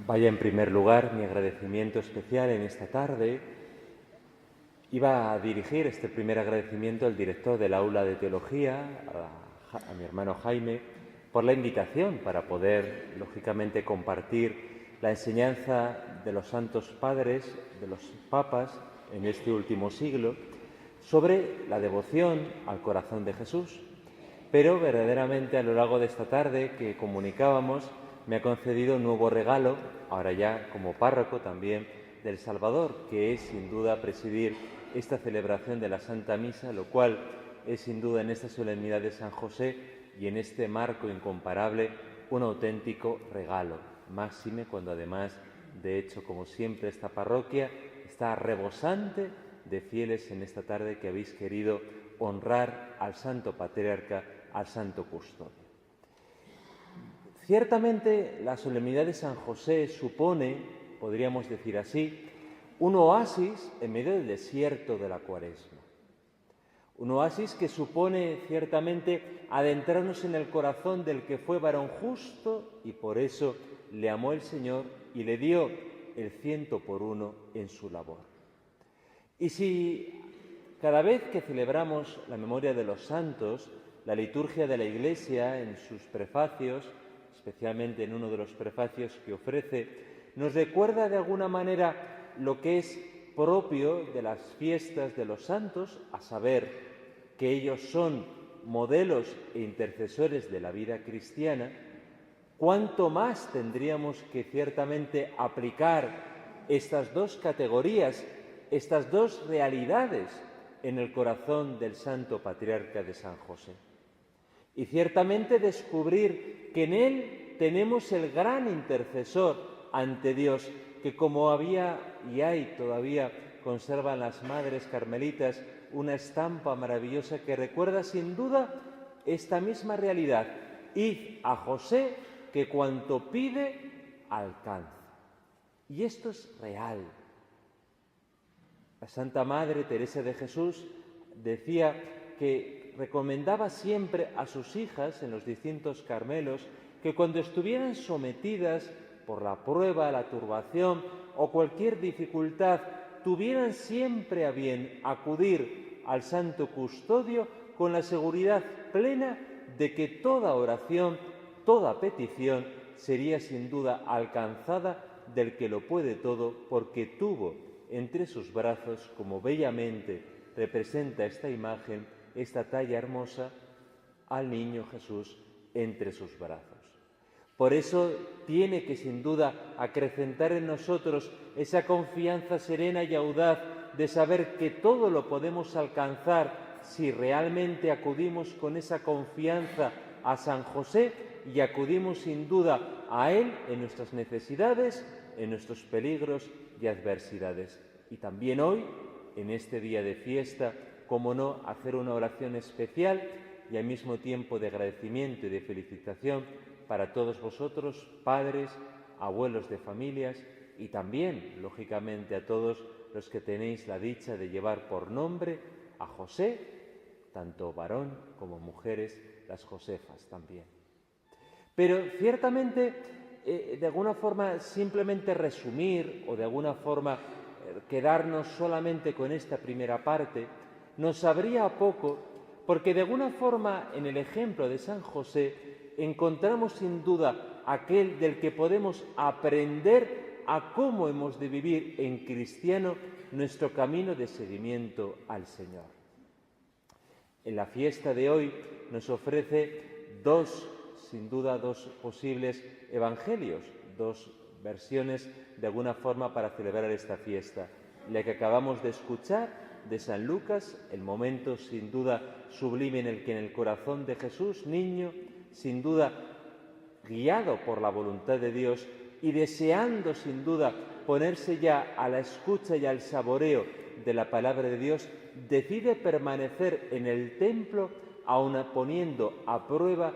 Vaya en primer lugar mi agradecimiento especial en esta tarde. Iba a dirigir este primer agradecimiento al director del aula de teología, a mi hermano Jaime, por la invitación para poder, lógicamente, compartir la enseñanza de los santos padres, de los papas, en este último siglo, sobre la devoción al corazón de Jesús. Pero verdaderamente a lo largo de esta tarde que comunicábamos, me ha concedido un nuevo regalo, ahora ya como párroco también del Salvador, que es sin duda presidir esta celebración de la Santa Misa, lo cual es sin duda en esta solemnidad de San José y en este marco incomparable un auténtico regalo, máxime cuando además, de hecho, como siempre, esta parroquia está rebosante de fieles en esta tarde que habéis querido honrar al Santo Patriarca, al Santo Custodio. Ciertamente, la solemnidad de San José supone, podríamos decir así, un oasis en medio del desierto de la Cuaresma. Un oasis que supone ciertamente adentrarnos en el corazón del que fue varón justo y por eso le amó el Señor y le dio el 100 en su labor. Y si cada vez que celebramos la memoria de los santos, la liturgia de la Iglesia en sus prefacios, especialmente en uno de los prefacios que ofrece, nos recuerda de alguna manera lo que es propio de las fiestas de los santos, a saber que ellos son modelos e intercesores de la vida cristiana, cuánto más tendríamos que ciertamente aplicar estas dos categorías, estas dos realidades en el corazón del Santo Patriarca de San José. Y ciertamente descubrir que en él tenemos el gran intercesor ante Dios, que como había y hay todavía, conservan las madres carmelitas una estampa maravillosa que recuerda sin duda esta misma realidad. Id a José, que cuanto pide, alcanza. Y esto es real. La Santa Madre Teresa de Jesús decía que recomendaba siempre a sus hijas en los distintos Carmelos que cuando estuvieran sometidas por la prueba, la turbación o cualquier dificultad, tuvieran siempre a bien acudir al Santo Custodio con la seguridad plena de que toda oración, toda petición sería sin duda alcanzada del que lo puede todo, porque tuvo entre sus brazos, como bellamente representa esta imagen, esta talla hermosa, al niño Jesús entre sus brazos. Por eso tiene que sin duda acrecentar en nosotros esa confianza serena y audaz de saber que todo lo podemos alcanzar si realmente acudimos con esa confianza a San José y acudimos sin duda a él en nuestras necesidades, en nuestros peligros y adversidades. Y también hoy, en este día de fiesta, cómo no, hacer una oración especial y al mismo tiempo de agradecimiento y de felicitación para todos vosotros, padres, abuelos de familias y también, lógicamente, a todos los que tenéis la dicha de llevar por nombre a José, tanto varón como mujeres, las Josefas también. Pero ciertamente, de alguna forma, simplemente resumir o de alguna forma quedarnos solamente con esta primera parte, nos sabría poco, porque de alguna forma en el ejemplo de San José encontramos sin duda aquel del que podemos aprender a cómo hemos de vivir en cristiano nuestro camino de seguimiento al Señor. En la fiesta de hoy nos ofrece sin duda dos posibles evangelios, dos versiones de alguna forma para celebrar esta fiesta. La que acabamos de escuchar de San Lucas, el momento sin duda sublime en el que en el corazón de Jesús, niño, sin duda guiado por la voluntad de Dios y deseando sin duda ponerse ya a la escucha y al saboreo de la palabra de Dios, decide permanecer en el templo aun poniendo a prueba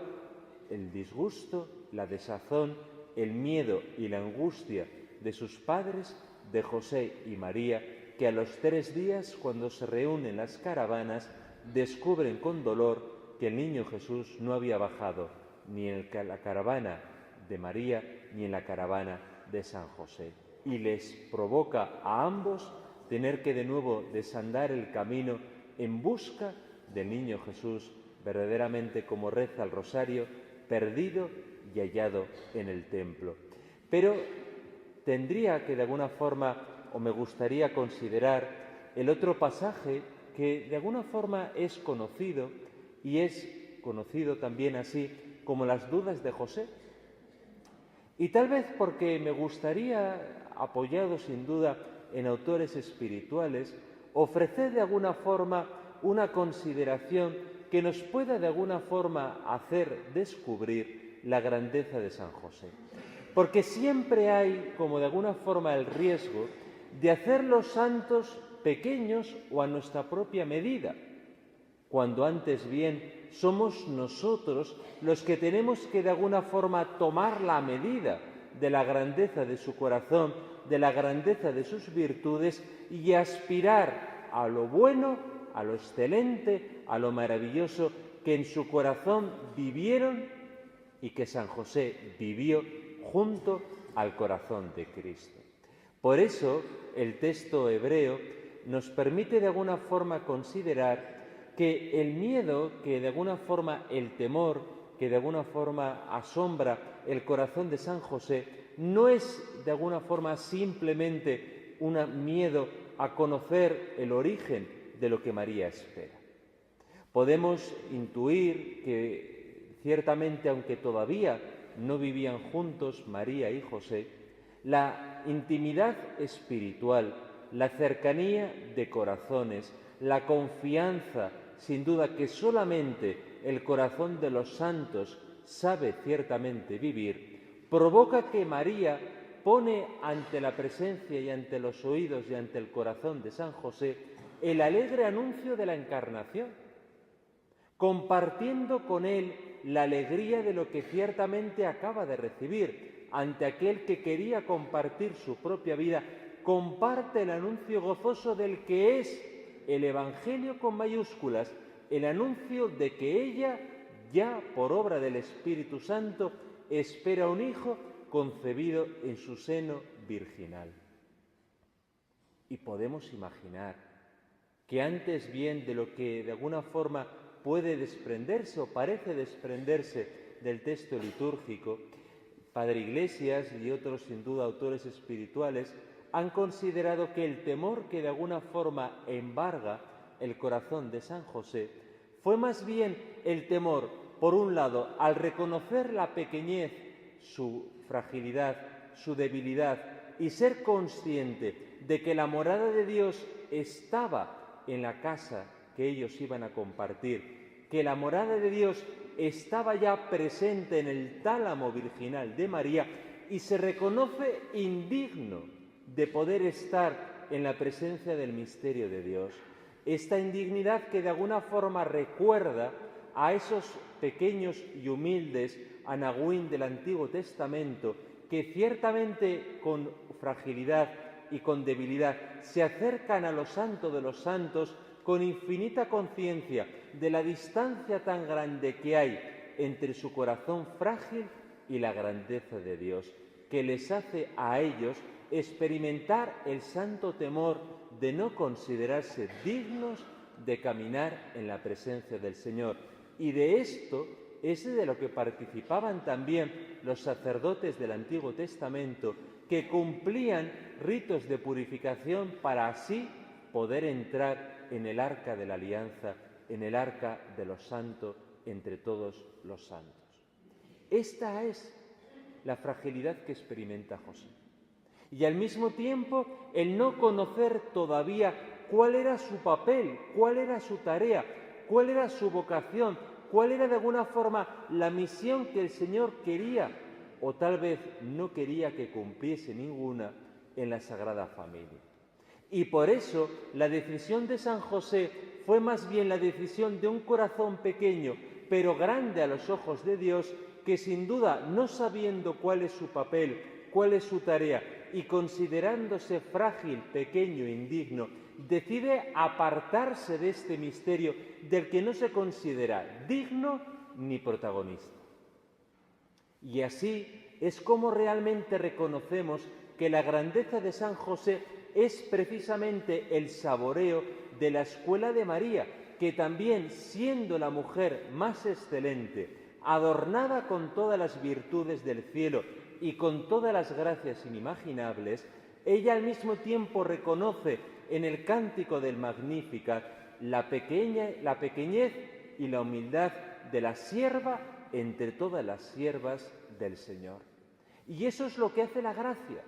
el disgusto, la desazón, el miedo y la angustia de sus padres, de José y María, que a los 3 días, cuando se reúnen las caravanas, descubren con dolor que el niño Jesús no había bajado ni en la caravana de María ni en la caravana de San José y les provoca a ambos tener que de nuevo desandar el camino en busca del niño Jesús, verdaderamente como reza el rosario, perdido y hallado en el templo. Pero tendría que de alguna forma, o me gustaría considerar el otro pasaje que de alguna forma es conocido, y es conocido también así como las dudas de José. Y tal vez porque me gustaría, apoyado sin duda en autores espirituales, ofrecer de alguna forma una consideración que nos pueda de alguna forma hacer descubrir la grandeza de San José. Porque siempre hay, como de alguna forma, el riesgo de hacer los santos pequeños o a nuestra propia medida, cuando antes bien somos nosotros los que tenemos que de alguna forma tomar la medida de la grandeza de su corazón, de la grandeza de sus virtudes y aspirar a lo bueno, a lo excelente, a lo maravilloso que en su corazón vivieron y que San José vivió junto al corazón de Cristo. Por eso el texto hebreo nos permite de alguna forma considerar que el miedo, que de alguna forma el temor, que de alguna forma asombra el corazón de San José, no es de alguna forma simplemente un miedo a conocer el origen de lo que María espera. Podemos intuir que ciertamente, aunque todavía no vivían juntos María y José, la intimidad espiritual, la cercanía de corazones, la confianza, sin duda que solamente el corazón de los santos sabe ciertamente vivir, provoca que María pone ante la presencia y ante los oídos y ante el corazón de San José el alegre anuncio de la Encarnación, compartiendo con él la alegría de lo que ciertamente acaba de recibir. Ante aquel que quería compartir su propia vida, comparte el anuncio gozoso del que es el Evangelio con mayúsculas, el anuncio de que ella, ya por obra del Espíritu Santo, espera un hijo concebido en su seno virginal. Y podemos imaginar que antes bien de lo que de alguna forma puede desprenderse o parece desprenderse del texto litúrgico, Padre Iglesias y otros sin duda autores espirituales han considerado que el temor que de alguna forma embarga el corazón de San José fue más bien el temor, por un lado, al reconocer la pequeñez, su fragilidad, su debilidad y ser consciente de que la morada de Dios estaba en la casa que ellos iban a compartir, que la morada de Dios estaba ya presente en el tálamo virginal de María y se reconoce indigno de poder estar en la presencia del misterio de Dios. Esta indignidad que de alguna forma recuerda a esos pequeños y humildes anagüín del Antiguo Testamento que ciertamente con fragilidad y con debilidad se acercan a lo santo de los santos con infinita conciencia de la distancia tan grande que hay entre su corazón frágil y la grandeza de Dios, que les hace a ellos experimentar el santo temor de no considerarse dignos de caminar en la presencia del Señor. Y de esto es de lo que participaban también los sacerdotes del Antiguo Testamento, que cumplían ritos de purificación para así poder entrar en el arca de la alianza, en el arca de los santos, entre todos los santos. Esta es la fragilidad que experimenta José. Y al mismo tiempo el no conocer todavía cuál era su papel, cuál era su tarea, cuál era su vocación, cuál era de alguna forma la misión que el Señor quería o tal vez no quería que cumpliese ninguna en la Sagrada Familia. Y por eso la decisión de San José fue más bien la decisión de un corazón pequeño, pero grande a los ojos de Dios, que sin duda, no sabiendo cuál es su papel, cuál es su tarea, y considerándose frágil, pequeño e indigno, decide apartarse de este misterio del que no se considera digno ni protagonista. Y así es cómo realmente reconocemos que la grandeza de San José es precisamente el saboreo de la escuela de María, que también, siendo la mujer más excelente, adornada con todas las virtudes del cielo y con todas las gracias inimaginables, ella al mismo tiempo reconoce en el cántico del Magnificat la pequeñez y la humildad de la sierva entre todas las siervas del Señor. Y eso es lo que hace la gracia.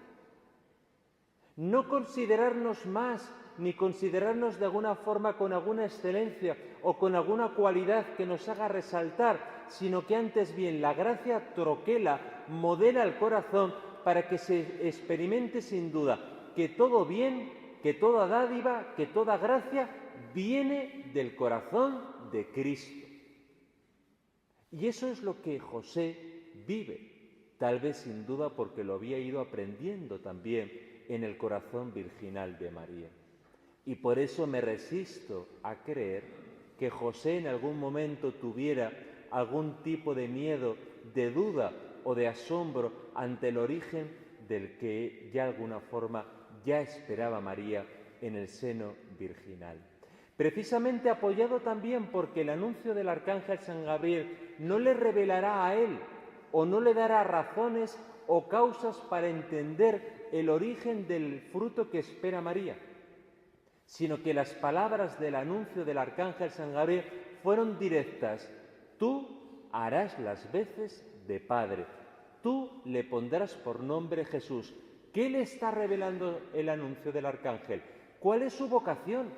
No considerarnos más, ni considerarnos de alguna forma con alguna excelencia o con alguna cualidad que nos haga resaltar, sino que antes bien la gracia troquela, modela el corazón para que se experimente sin duda que todo bien, que toda dádiva, que toda gracia viene del corazón de Cristo. Y eso es lo que José vive, tal vez sin duda porque lo había ido aprendiendo también en el corazón virginal de María. Y por eso me resisto a creer que José en algún momento tuviera algún tipo de miedo, de duda o de asombro ante el origen del que ya de alguna forma ya esperaba María en el seno virginal. Precisamente apoyado también porque el anuncio del arcángel San Gabriel no le revelará a él o no le dará razones o causas para entender el origen del fruto que espera María, sino que las palabras del anuncio del arcángel San Gabriel fueron directas. Tú harás las veces de padre, tú le pondrás por nombre Jesús. ¿Qué le está revelando el anuncio del arcángel? ¿Cuál es su vocación?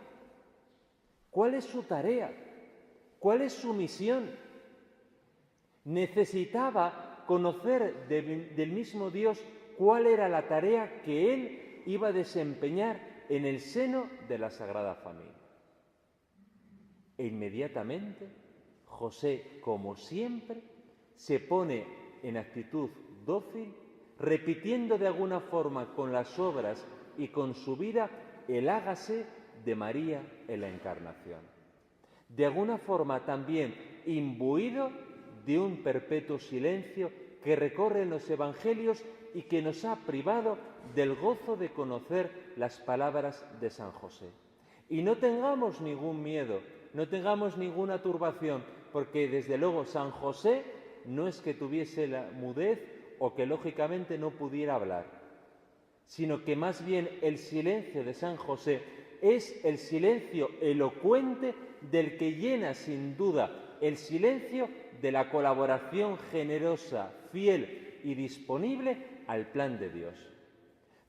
¿Cuál es su tarea? ¿Cuál es su misión? Necesitaba conocer del mismo Dios cuál era la tarea que él iba a desempeñar en el seno de la Sagrada Familia. E inmediatamente José, como siempre, se pone en actitud dócil, repitiendo de alguna forma con las obras y con su vida el hágase de María en la Encarnación. De alguna forma también imbuido de un perpetuo silencio que recorre en los Evangelios y que nos ha privado del gozo de conocer las palabras de San José. Y no tengamos ningún miedo, no tengamos ninguna turbación, porque desde luego San José no es que tuviese la mudez o que lógicamente no pudiera hablar, sino que más bien el silencio de San José es el silencio elocuente del que llena sin duda el silencio de la colaboración generosa, fiel y disponible al plan de Dios.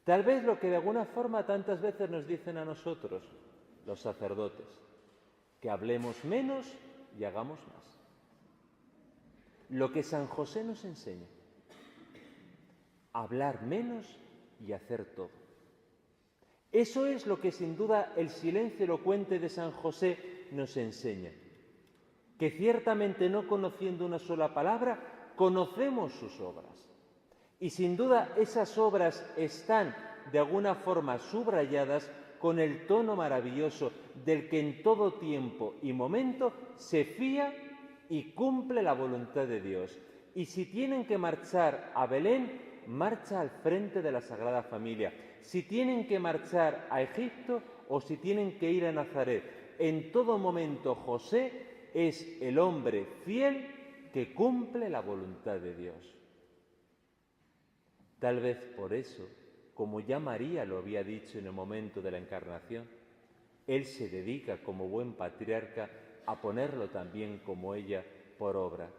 Tal vez lo que de alguna forma tantas veces nos dicen a nosotros, los sacerdotes, que hablemos menos y hagamos más. Lo que San José nos enseña, hablar menos y hacer todo. Eso es lo que sin duda el silencio elocuente de San José nos enseña, que ciertamente no conociendo una sola palabra, conocemos sus obras. Y sin duda esas obras están de alguna forma subrayadas con el tono maravilloso del que en todo tiempo y momento se fía y cumple la voluntad de Dios. Y si tienen que marchar a Belén, marcha al frente de la Sagrada Familia. Si tienen que marchar a Egipto o si tienen que ir a Nazaret, en todo momento José es el hombre fiel que cumple la voluntad de Dios. Tal vez por eso, como ya María lo había dicho en el momento de la Encarnación, él se dedica como buen patriarca a ponerlo también como ella por obra.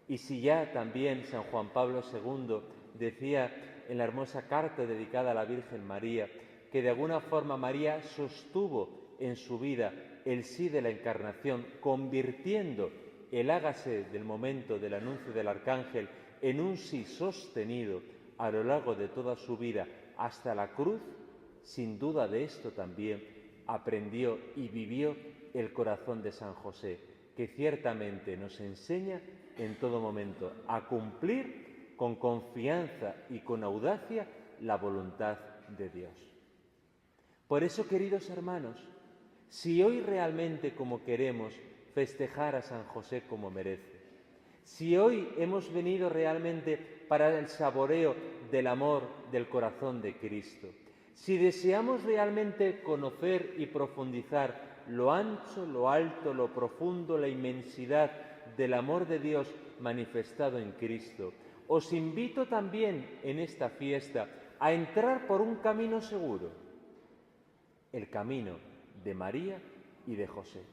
Y si ya también San Juan Pablo II decía en la hermosa carta dedicada a la Virgen María, que de alguna forma María sostuvo en su vida el sí de la Encarnación, convirtiendo el hágase del momento del anuncio del Arcángel en un sí sostenido a lo largo de toda su vida hasta la cruz, sin duda de esto también aprendió y vivió el corazón de San José, que ciertamente nos enseña en todo momento a cumplir con confianza y con audacia la voluntad de Dios. Por eso, queridos hermanos, si hoy realmente como queremos festejar a San José como merece, Si hoy hemos venido realmente para el saboreo del amor del corazón de Cristo, si deseamos realmente conocer y profundizar lo ancho, lo alto, lo profundo, la inmensidad del amor de Dios manifestado en Cristo, os invito también en esta fiesta a entrar por un camino seguro, el camino de María y de José.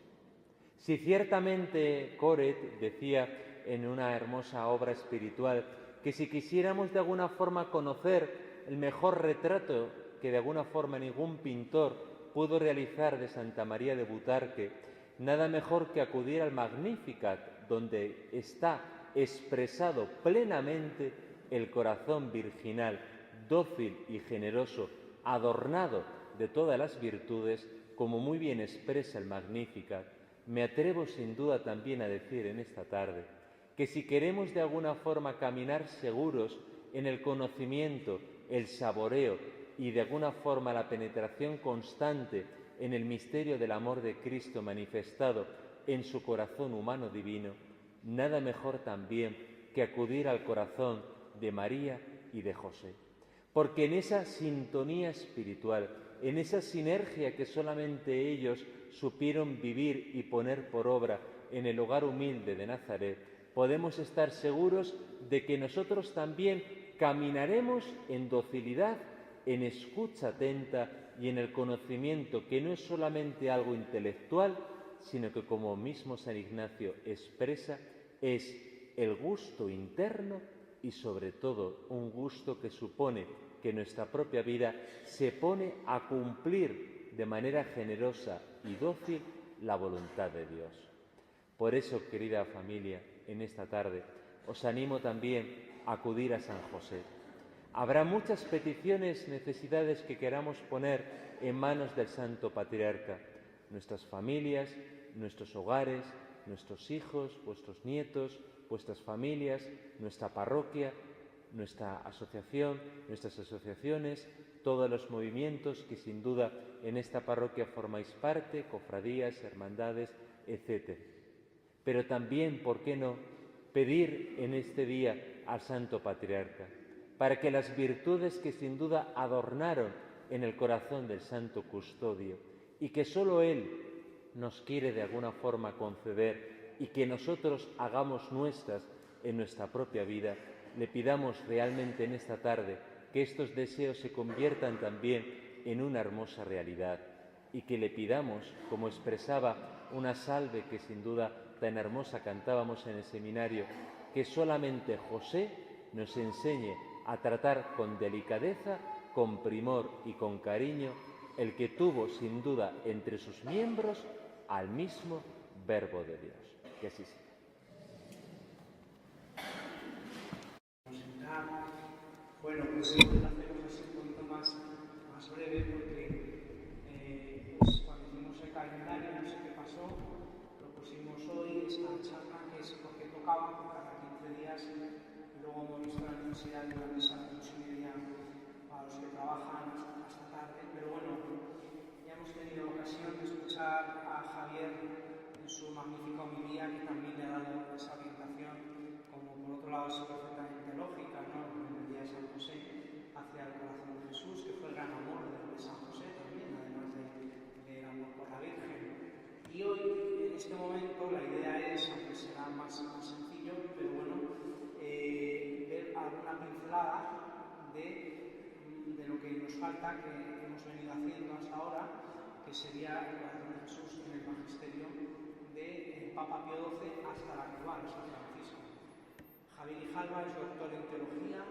Si ciertamente Coret decía en una hermosa obra espiritual que si quisiéramos de alguna forma conocer el mejor retrato que de alguna forma ningún pintor pudo realizar de Santa María de Butarque, nada mejor que acudir al Magnificat, donde está expresado plenamente el corazón virginal, dócil y generoso, adornado de todas las virtudes, como muy bien expresa el Magnificat. Me atrevo sin duda también a decir en esta tarde que si queremos de alguna forma caminar seguros en el conocimiento, el saboreo y de alguna forma la penetración constante en el misterio del amor de Cristo manifestado en su corazón humano divino, nada mejor también que acudir al corazón de María y de José. Porque en esa sintonía espiritual, en esa sinergia que solamente ellos supieron vivir y poner por obra en el hogar humilde de Nazaret, podemos estar seguros de que nosotros también caminaremos en docilidad, en escucha atenta y en el conocimiento que no es solamente algo intelectual, sino que, como mismo San Ignacio expresa, es el gusto interno y sobre todo un gusto que supone que nuestra propia vida se pone a cumplir de manera generosa y dócil la voluntad de Dios. Por eso, querida familia, en esta tarde os animo también a acudir a San José. Habrá muchas peticiones, necesidades que queramos poner en manos del Santo Patriarca, nuestras familias, nuestros hogares, nuestros hijos, vuestros nietos, vuestras familias, nuestra parroquia, nuestra asociación, nuestras asociaciones, todos los movimientos que sin duda en esta parroquia formáis parte, cofradías, hermandades, etc. Pero también, ¿por qué no?, pedir en este día al Santo Patriarca, para que las virtudes que sin duda adornaron en el corazón del Santo Custodio y que sólo Él nos quiere de alguna forma conceder y que nosotros hagamos nuestras en nuestra propia vida, le pidamos realmente en esta tarde que estos deseos se conviertan también en una hermosa realidad y que le pidamos, como expresaba una salve que sin duda tan hermosa cantábamos en el seminario, que solamente José nos enseñe a tratar con delicadeza, con primor y con cariño el que tuvo sin duda entre sus miembros al mismo Verbo de Dios. Que así sea. Bueno, pues lo hacemos así un poquito más breve porque pues cuando hicimos el calendario, no sé qué pasó, lo pusimos hoy, esta charla, que es porque tocaba cada 15 días, y luego hemos visto la necesidad de una misa a las 8:30 para los que trabajan hasta tarde, pero bueno, ya hemos tenido ocasión de escuchar a Javier en su magnífica homilía, que también le ha dado esa orientación, como por otro lado es perfectamente lógica, ¿no?, de San José hacia el corazón de Jesús, que fue el gran amor de San José también, además del amor por la Virgen. Y hoy, en este momento, la idea es, aunque será más sencillo, pero bueno, ver alguna pincelada de lo que nos falta, que hemos venido haciendo hasta ahora, que sería el corazón de Jesús en el magisterio del Papa Pío XII hasta la actual, San Francisco. Javier Grijalva es doctor en teología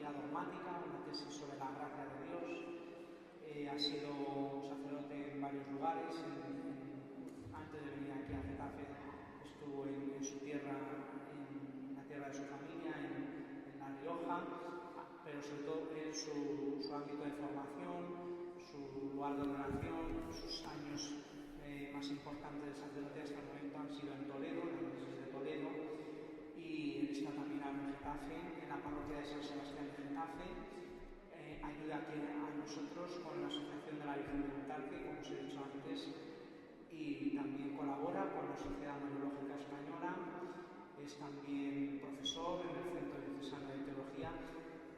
dogmática, una tesis sobre la gracia de Dios. Ha sido sacerdote en varios lugares. Antes de venir aquí a Getafe, estuvo en su tierra, en la tierra de su familia, en La Rioja, pero sobre todo su ámbito de formación, su lugar de oración, sus años más importantes de sacerdote hasta el momento han sido en Toledo, en la diócesis de Toledo, y él está también ahora en Getafe, en la parroquia de San Sebastián de Getafe. Ayuda a nosotros con la Asociación de la Virgen de Butarque, como os he dicho antes, y también colabora con la Sociedad Mariológica Española, es también profesor en el Centro Diocesano de Teología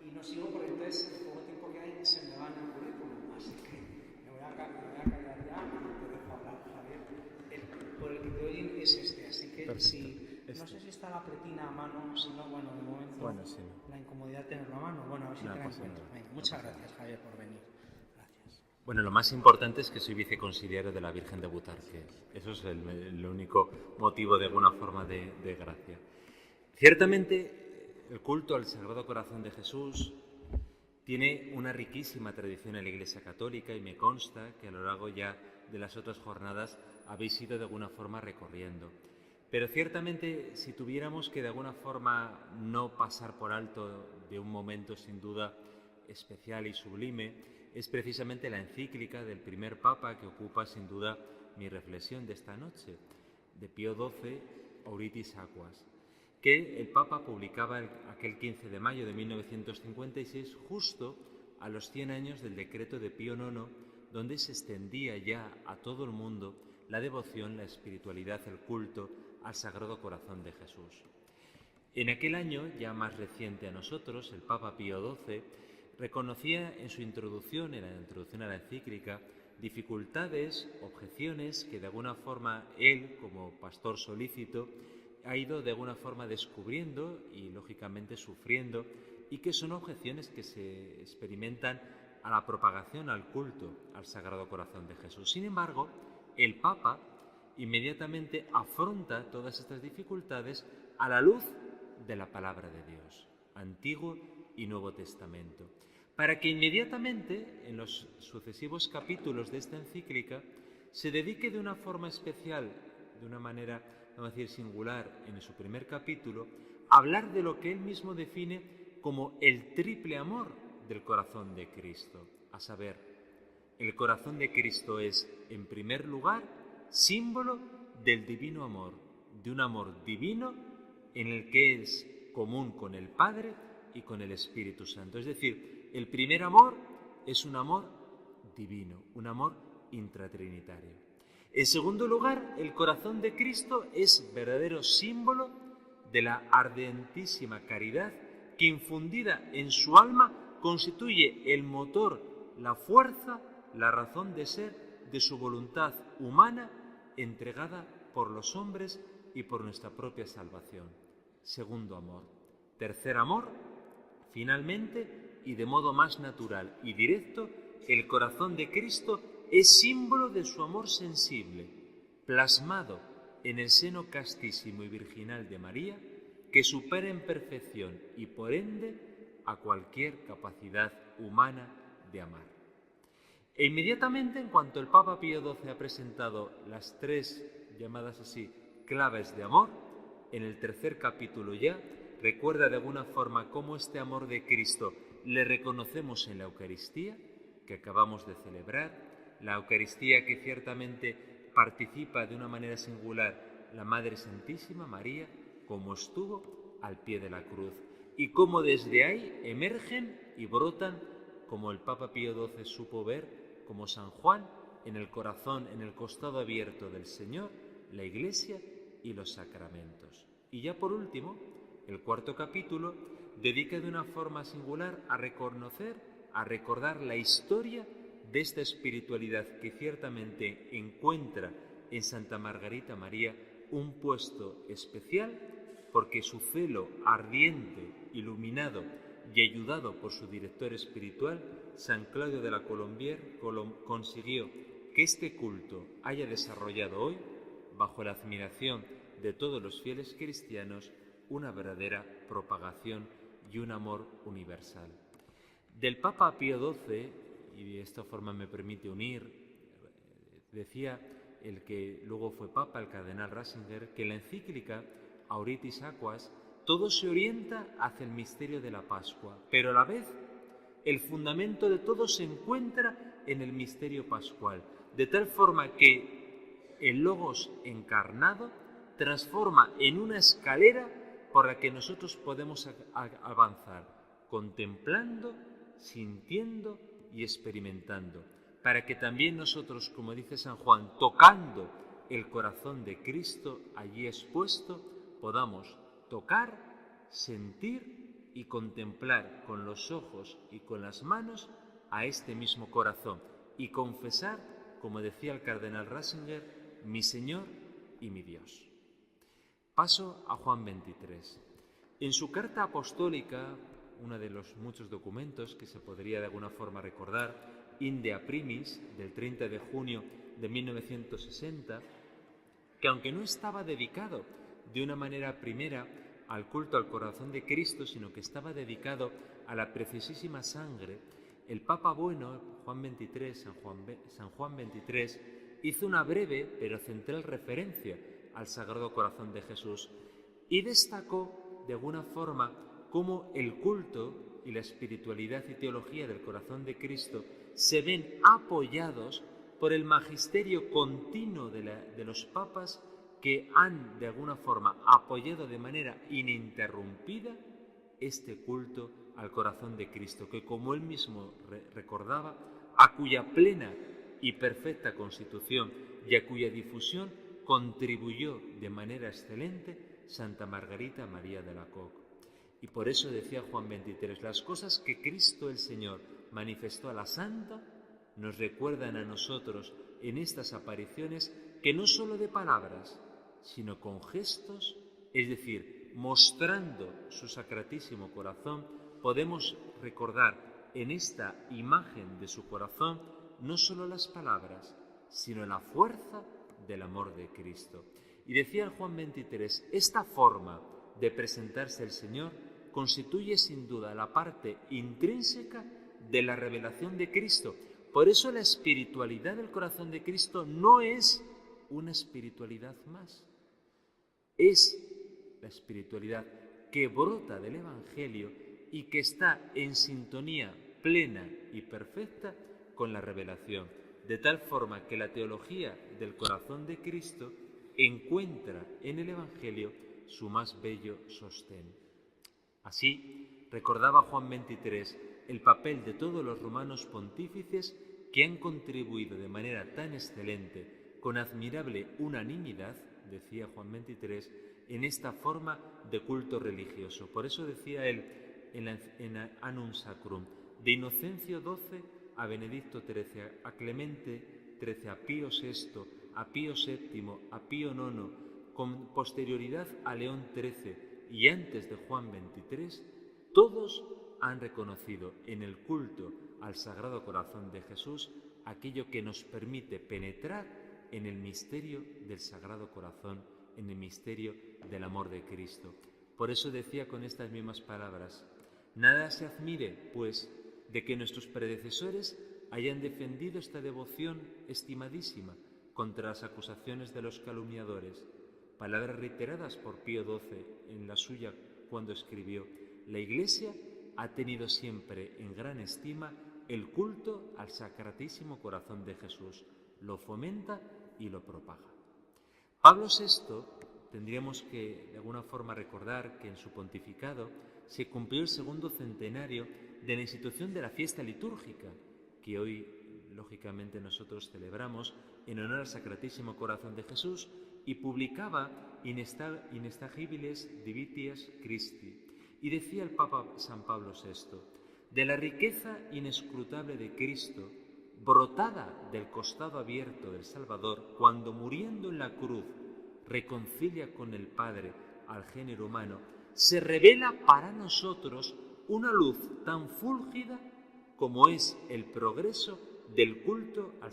y no sigo porque entonces el poco tiempo que hay se me va en el currículum, así que me voy a callar ya y te dejo hablar, Javier. Por el que te oyen es este, así que no sé si está la pretina a mano, si no, bueno, de momento sí. la incomodidad de tenerlo a mano, bueno, a ver si te la encuentro. Venga, muchas gracias, Javier, por venir. Gracias. Bueno, lo más importante es que soy viceconsiliario de la Virgen de Butarque. Eso es el único motivo de alguna forma de gracia. Ciertamente, el culto al Sagrado Corazón de Jesús tiene una riquísima tradición en la Iglesia Católica y me consta que a lo largo ya de las otras jornadas habéis ido de alguna forma recorriendo. Pero ciertamente, si tuviéramos que de alguna forma no pasar por alto de un momento sin duda especial y sublime, es precisamente la encíclica del primer Papa que ocupa sin duda mi reflexión de esta noche, de Pío XII, Auritis Aquas, que el Papa publicaba aquel 15 de mayo de 1956, justo a los 100 años del decreto de Pío IX, donde se extendía ya a todo el mundo la devoción, la espiritualidad, el culto al Sagrado Corazón de Jesús. En aquel año, ya más reciente a nosotros, el Papa Pío XII reconocía en su introducción, en la introducción a la encíclica, dificultades, objeciones que de alguna forma él, como pastor solícito, ha ido de alguna forma descubriendo y lógicamente sufriendo, y que son objeciones que se experimentan a la propagación, al culto al Sagrado Corazón de Jesús. Sin embargo, el Papa inmediatamente afronta todas estas dificultades a la luz de la palabra de Dios, Antiguo y Nuevo Testamento, para que inmediatamente en los sucesivos capítulos de esta encíclica se dedique de una forma especial, de una manera, vamos a decir, singular, en su primer capítulo, a hablar de lo que él mismo define como el triple amor del corazón de Cristo, a saber, el corazón de Cristo es, en primer lugar, símbolo del divino amor, de un amor divino en el que es común con el Padre y con el Espíritu Santo. Es decir, el primer amor es un amor divino, un amor intratrinitario. En segundo lugar, el corazón de Cristo es verdadero símbolo de la ardentísima caridad que, infundida en su alma, constituye el motor, la fuerza, la razón de ser de su voluntad humana entregada por los hombres y por nuestra propia salvación. Segundo amor. Tercer amor, finalmente, y de modo más natural y directo, el corazón de Cristo es símbolo de su amor sensible, plasmado en el seno castísimo y virginal de María, que supera en perfección y por ende a cualquier capacidad humana de amar. E inmediatamente, en cuanto el Papa Pío XII ha presentado las tres, llamadas así, claves de amor, en el tercer capítulo ya recuerda de alguna forma cómo este amor de Cristo le reconocemos en la Eucaristía, que acabamos de celebrar, la Eucaristía que ciertamente participa de una manera singular la Madre Santísima, María, como estuvo al pie de la cruz, y cómo desde ahí emergen y brotan, como el Papa Pío XII supo ver, como San Juan, en el corazón, en el costado abierto del Señor, la Iglesia y los sacramentos. Y ya por último, el cuarto capítulo dedica de una forma singular a reconocer, a recordar la historia de esta espiritualidad que ciertamente encuentra en Santa Margarita María un puesto especial, porque su celo ardiente, iluminado y ayudado por su director espiritual, San Claudio de la Colombière, consiguió que este culto haya desarrollado hoy, bajo la admiración de todos los fieles cristianos, una verdadera propagación y un amor universal. Del Papa Pío XII, y de esta forma me permite unir, decía el que luego fue Papa, el cardenal Ratzinger, que la encíclica Auritis Aquas todo se orienta hacia el misterio de la Pascua, pero a la vez el fundamento de todo se encuentra en el misterio pascual, de tal forma que el Logos encarnado transforma en una escalera por la que nosotros podemos avanzar, contemplando, sintiendo y experimentando, para que también nosotros, como dice San Juan, tocando el corazón de Cristo allí expuesto, podamos tocar, sentir y contemplar con los ojos y con las manos a este mismo corazón y confesar, como decía el cardenal Ratzinger, mi Señor y mi Dios. Paso a Juan 23. En su carta apostólica, uno de los muchos documentos que se podría de alguna forma recordar, Inde a Primis, del 30 de junio de 1960, que aunque no estaba dedicado de una manera primera al culto al corazón de Cristo, sino que estaba dedicado a la preciosísima sangre, el Papa Bueno, San Juan 23, hizo una breve pero central referencia al Sagrado Corazón de Jesús y destacó de alguna forma cómo el culto y la espiritualidad y teología del corazón de Cristo se ven apoyados por el magisterio continuo de los papas que han de alguna forma apoyado de manera ininterrumpida este culto al corazón de Cristo, que como él mismo recordaba, a cuya plena y perfecta constitución y a cuya difusión contribuyó de manera excelente Santa Margarita María de Alacoque. Y por eso decía Juan 23, las cosas que Cristo el Señor manifestó a la Santa nos recuerdan a nosotros en estas apariciones que no solo de palabras, sino con gestos, es decir, mostrando su sacratísimo corazón, podemos recordar en esta imagen de su corazón no solo las palabras, sino la fuerza del amor de Cristo. Y decía el Juan 23, esta forma de presentarse el Señor constituye sin duda la parte intrínseca de la revelación de Cristo. Por eso la espiritualidad del corazón de Cristo no es una espiritualidad más. Es la espiritualidad que brota del Evangelio y que está en sintonía plena y perfecta con la revelación, de tal forma que la teología del corazón de Cristo encuentra en el Evangelio su más bello sostén. Así, recordaba Juan 23 el papel de todos los romanos pontífices que han contribuido de manera tan excelente, con admirable unanimidad, decía Juan 23, en esta forma de culto religioso. Por eso decía él en Annum Sacrum, de Inocencio XII a Benedicto XIII, a Clemente XIII, a Pío VI, a Pío VII, a Pío IX, con posterioridad a León XIII y antes de Juan 23, todos han reconocido en el culto al Sagrado Corazón de Jesús aquello que nos permite penetrar en el misterio del Sagrado Corazón, en el misterio del amor de Cristo. Por eso decía con estas mismas palabras, nada se admire, pues, de que nuestros predecesores hayan defendido esta devoción estimadísima contra las acusaciones de los calumniadores, palabras reiteradas por Pío XII en la suya cuando escribió, la Iglesia ha tenido siempre en gran estima el culto al Sacratísimo Corazón de Jesús, lo fomenta y lo propaga. Pablo VI, tendríamos que de alguna forma recordar que en su pontificado se cumplió el segundo centenario de la institución de la fiesta litúrgica, que hoy lógicamente nosotros celebramos en honor al Sacratísimo Corazón de Jesús, y publicaba Inestagibiles Divitias Christi. Y decía el Papa San Pablo VI, de la riqueza inescrutable de Cristo, brotada del costado abierto del Salvador, cuando muriendo en la cruz reconcilia con el Padre al género humano, se revela para nosotros una luz tan fúlgida como es el progreso del culto al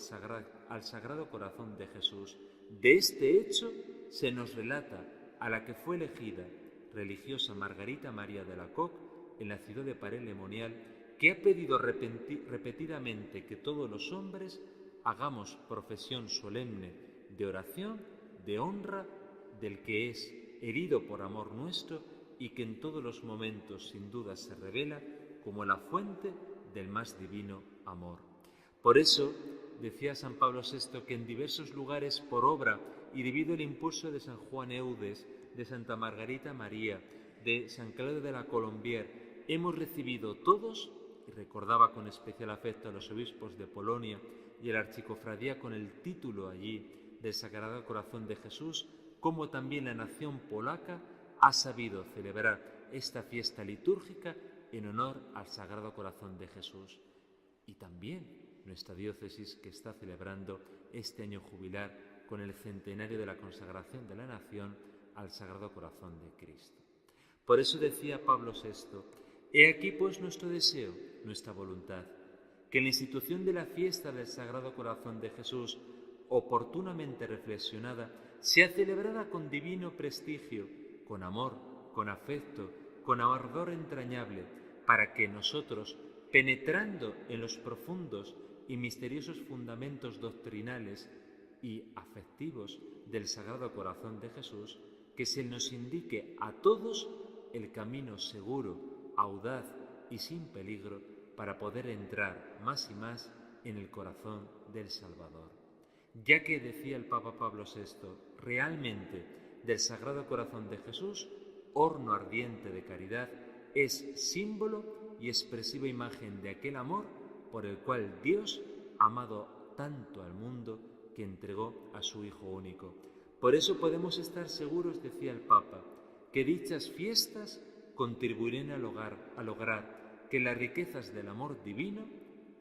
Sagrado Corazón de Jesús. De este hecho se nos relata a la que fue elegida religiosa Margarita María de Alacoque en la ciudad de Paray-le-Monial, que ha pedido repetidamente que todos los hombres hagamos profesión solemne de oración, de honra del que es herido por amor nuestro y que en todos los momentos sin duda se revela como la fuente del más divino amor. Por eso decía San Pablo VI que en diversos lugares por obra y debido al impulso de San Juan Eudes, de Santa Margarita María, de San Claudio de la Colombière, hemos recibido todos, y recordaba con especial afecto a los obispos de Polonia y a la archicofradía con el título allí del Sagrado Corazón de Jesús, como también la nación polaca, ha sabido celebrar esta fiesta litúrgica en honor al Sagrado Corazón de Jesús. Y también nuestra diócesis, que está celebrando este año jubilar con el centenario de la consagración de la nación al Sagrado Corazón de Cristo. Por eso decía Pablo VI: «He aquí pues nuestro deseo, nuestra voluntad, que en la institución de la fiesta del Sagrado Corazón de Jesús, oportunamente reflexionada, sea celebrada con divino prestigio, con amor, con afecto, con ardor entrañable, para que nosotros, penetrando en los profundos y misteriosos fundamentos doctrinales y afectivos del Sagrado Corazón de Jesús, que se nos indique a todos el camino seguro, audaz y sin peligro para poder entrar más y más en el corazón del Salvador». Ya que decía el Papa Pablo VI, realmente del Sagrado Corazón de Jesús, horno ardiente de caridad, es símbolo y expresiva imagen de aquel amor por el cual Dios ha amado tanto al mundo que entregó a su Hijo único. Por eso podemos estar seguros, decía el Papa, que dichas fiestas contribuirán a lograr que las riquezas del amor divino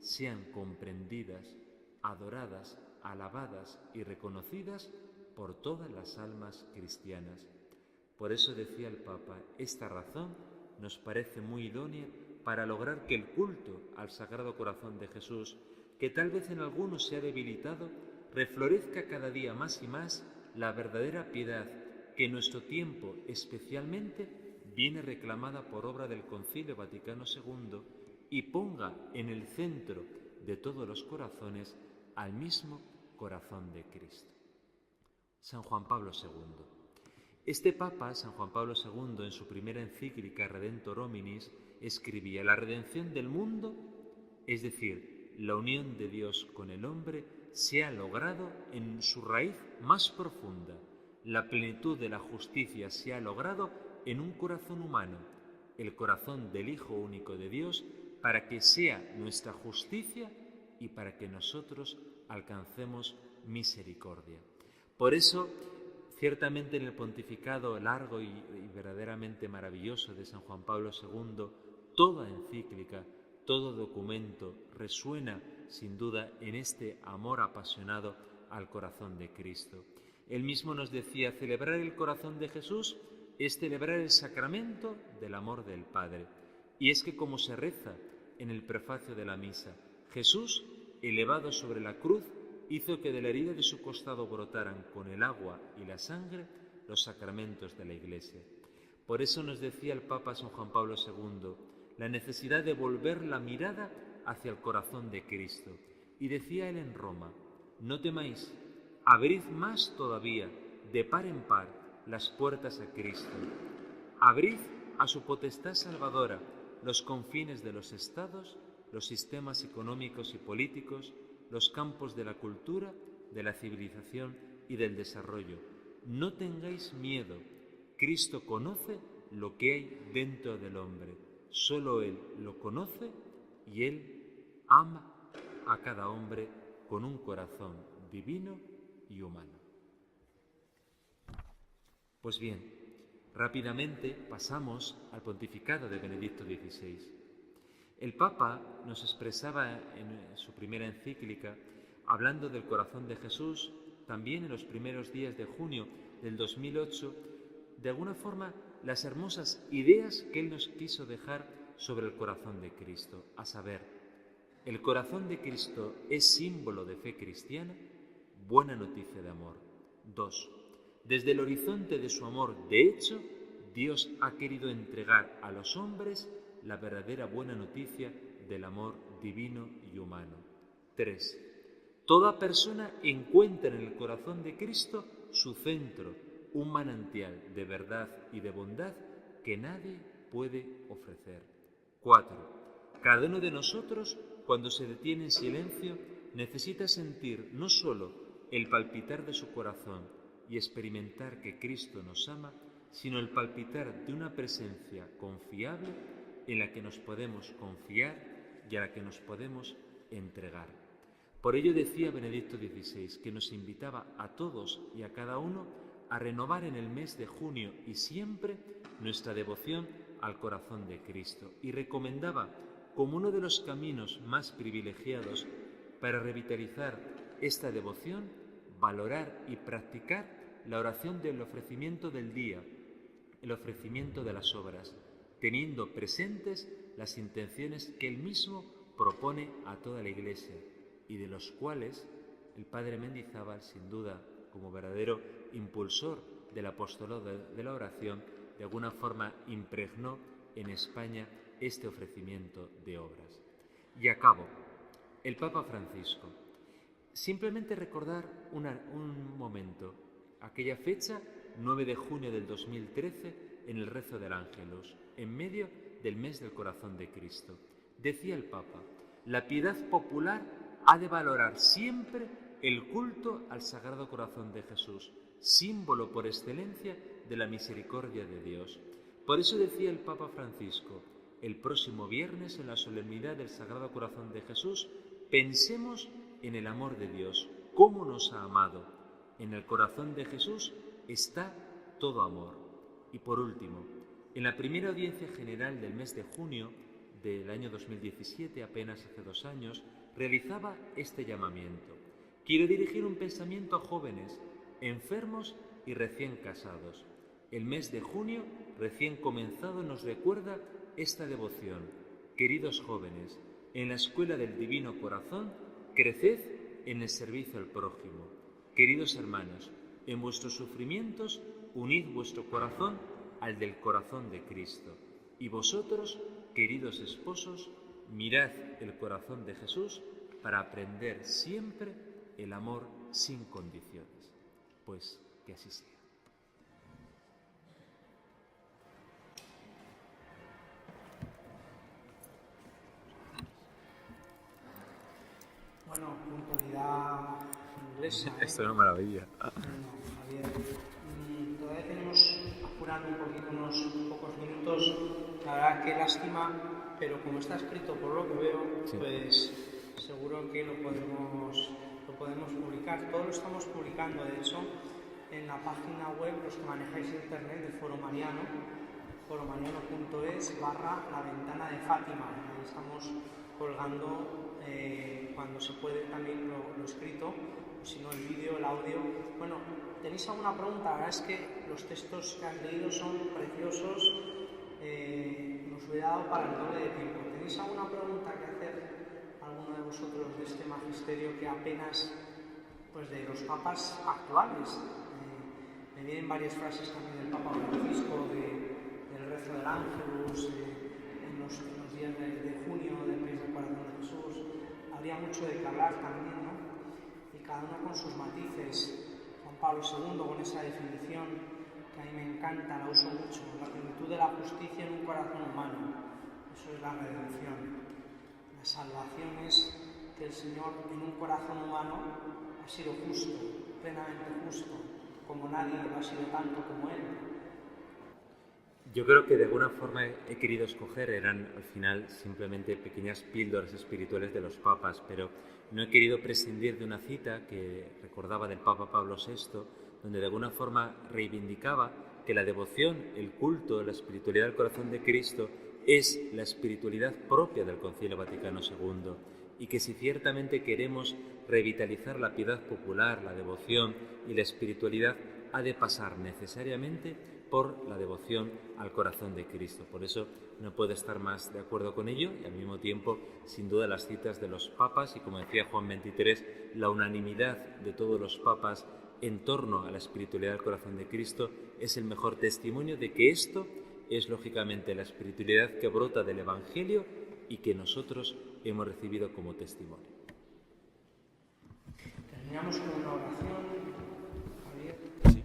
sean comprendidas, adoradas, alabadas y reconocidas por todas las almas cristianas. Por eso decía el Papa, esta razón nos parece muy idónea para lograr que el culto al Sagrado Corazón de Jesús, que tal vez en algunos se ha debilitado, reflorezca cada día más y más la verdadera piedad que en nuestro tiempo especialmente viene reclamada por obra del Concilio Vaticano II y ponga en el centro de todos los corazones al mismo corazón de Cristo. San Juan Pablo II. Este Papa, San Juan Pablo II, en su primera encíclica Redemptor Hominis, escribía: la redención del mundo, es decir, la unión de Dios con el hombre, se ha logrado en su raíz más profunda. La plenitud de la justicia se ha logrado en un corazón humano, el corazón del Hijo único de Dios, para que sea nuestra justicia y para que nosotros alcancemos misericordia. Por eso, ciertamente en el pontificado largo y verdaderamente maravilloso de San Juan Pablo II, toda encíclica, todo documento resuena sin duda en este amor apasionado al corazón de Cristo. Él mismo nos decía, celebrar el corazón de Jesús es celebrar el sacramento del amor del Padre. Y es que, como se reza en el prefacio de la misa, Jesús, elevado sobre la cruz, hizo que de la herida de su costado brotaran con el agua y la sangre los sacramentos de la Iglesia. Por eso nos decía el Papa San Juan Pablo II la necesidad de volver la mirada hacia el corazón de Cristo. Y decía él en Roma: no temáis, abrid más todavía, de par en par, las puertas a Cristo. Abrid a su potestad salvadora los confines de los estados, los sistemas económicos y políticos, los campos de la cultura, de la civilización y del desarrollo. No tengáis miedo. Cristo conoce lo que hay dentro del hombre. Solo Él lo conoce y Él ama a cada hombre con un corazón divino y humano. Pues bien, rápidamente pasamos al pontificado de Benedicto XVI. El Papa nos expresaba en su primera encíclica, hablando del corazón de Jesús, también en los primeros días de junio del 2008, de alguna forma las hermosas ideas que él nos quiso dejar sobre el corazón de Cristo, a saber, el corazón de Cristo es símbolo de fe cristiana, buena noticia de amor. 2. Desde el horizonte de su amor, de hecho, Dios ha querido entregar a los hombres la verdadera buena noticia del amor divino y humano. 3. Toda persona encuentra en el corazón de Cristo su centro, un manantial de verdad y de bondad que nadie puede ofrecer. 4. Cada uno de nosotros, cuando se detiene en silencio, necesita sentir no solo el palpitar de su corazón y experimentar que Cristo nos ama, sino el palpitar de una presencia confiable en la que nos podemos confiar y a la que nos podemos entregar. Por ello decía Benedicto XVI que nos invitaba a todos y a cada uno a renovar en el mes de junio y siempre nuestra devoción al corazón de Cristo y recomendaba como uno de los caminos más privilegiados para revitalizar esta devoción, valorar y practicar la oración del ofrecimiento del día, el ofrecimiento de las obras, teniendo presentes las intenciones que él mismo propone a toda la Iglesia y de los cuales el Padre Mendizábal, sin duda, como verdadero impulsor del apostolado de la oración, de alguna forma impregnó en España este ofrecimiento de obras. Y acabo, el Papa Francisco. Simplemente recordar un momento, aquella fecha, 9 de junio del 2013, en el rezo del Ángelus, en medio del mes del corazón de Cristo. Decía el Papa, la piedad popular ha de valorar siempre el culto al Sagrado Corazón de Jesús, símbolo por excelencia de la misericordia de Dios. Por eso decía el Papa Francisco, el próximo viernes en la solemnidad del Sagrado Corazón de Jesús, pensemos en el amor de Dios, cómo nos ha amado. En el corazón de Jesús está todo amor. Y por último, en la primera audiencia general del mes de junio del año 2017, apenas hace 2 años, realizaba este llamamiento. Quiero dirigir un pensamiento a jóvenes, enfermos y recién casados. El mes de junio, recién comenzado, nos recuerda esta devoción. Queridos jóvenes, en la escuela del Divino Corazón, creced en el servicio al prójimo. Queridos hermanos, en vuestros sufrimientos, unid vuestro corazón al del corazón de Cristo. Y vosotros, queridos esposos, mirad el corazón de Jesús para aprender siempre el amor sin condiciones. Pues que así sea. Bueno, puntualidad inglesa. Esto es una maravilla. Javier, todavía tenemos apurando un poquito unos pocos minutos. La verdad, qué lástima, pero como está escrito por lo que veo, sí, pues seguro que lo podemos publicar. Todo lo estamos publicando, de hecho, en la página web, los que manejáis internet, de Foro Mariano, foromariano.es/la ventana de Fátima. Ahí estamos colgando cuando se puede también lo escrito, o si no el vídeo, el audio. Bueno, ¿tenéis alguna pregunta? La verdad es que los textos que han leído son preciosos, nos lo he dado para el doble de tiempo. ¿Tenéis alguna pregunta que hacer alguno de vosotros de este magisterio que apenas, pues de los papas actuales? Me vienen varias frases también del Papa Francisco, del rezo del Ángelus, en los días de junio del mes del corazón de Jesús. Habría mucho de que hablar también, ¿no? Y cada uno con sus matices. Juan Pablo II con esa definición que a mí me encanta, la uso mucho, la plenitud de la justicia en un corazón humano. Eso es la redención. La salvación es que el Señor en un corazón humano ha sido justo, plenamente justo, como nadie lo ha sido tanto como Él. Yo creo que de alguna forma he querido escoger, eran al final simplemente pequeñas píldoras espirituales de los papas, pero no he querido prescindir de una cita que recordaba del Papa Pablo VI, donde de alguna forma reivindicaba que la devoción, el culto, la espiritualidad del corazón de Cristo es la espiritualidad propia del Concilio Vaticano II y que si ciertamente queremos revitalizar la piedad popular, la devoción y la espiritualidad, ha de pasar necesariamente por la devoción al corazón de Cristo. Por eso no puedo estar más de acuerdo con ello y al mismo tiempo, sin duda, las citas de los papas y, como decía Juan XXIII, la unanimidad de todos los papas en torno a la espiritualidad del corazón de Cristo es el mejor testimonio de que esto es lógicamente la espiritualidad que brota del Evangelio y que nosotros hemos recibido como testimonio. Terminamos con una oración, Javier. Sí.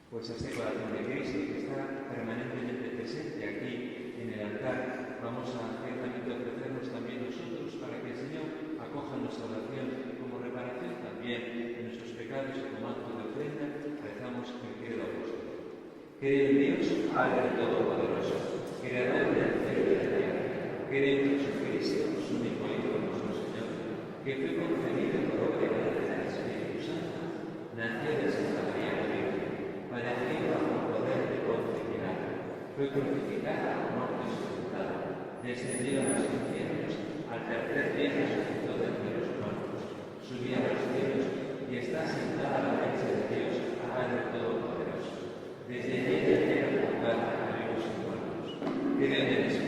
Pues este corazón de Cristo que está permanentemente presente aquí en el altar, vamos a ciertamente ofrecernos también nosotros para que el Señor acoja nuestra oración como reparación también de nuestros pecados y como acto de ofrenda, rezamos el credo apostólico. Creo en Dios, Padre Todopoderoso, Creador del cielo y de la tierra, Creo en Jesucristo, su único Hijo, nuestro Señor, que fue concebido por obra y gracia del Espíritu Santo, nació de Santa María la Virgen, padeció bajo el poder de Poncio Pilato, fue crucificado, muerto y sepultado, descendió a los infiernos, al tercer día resucitó de entre los muertos, subió a los cielos y está sentado a la derecha de Dios, Padre Todopoderoso. Desde allí viene a juzgar a vivos y muertos. Creo en el Espíritu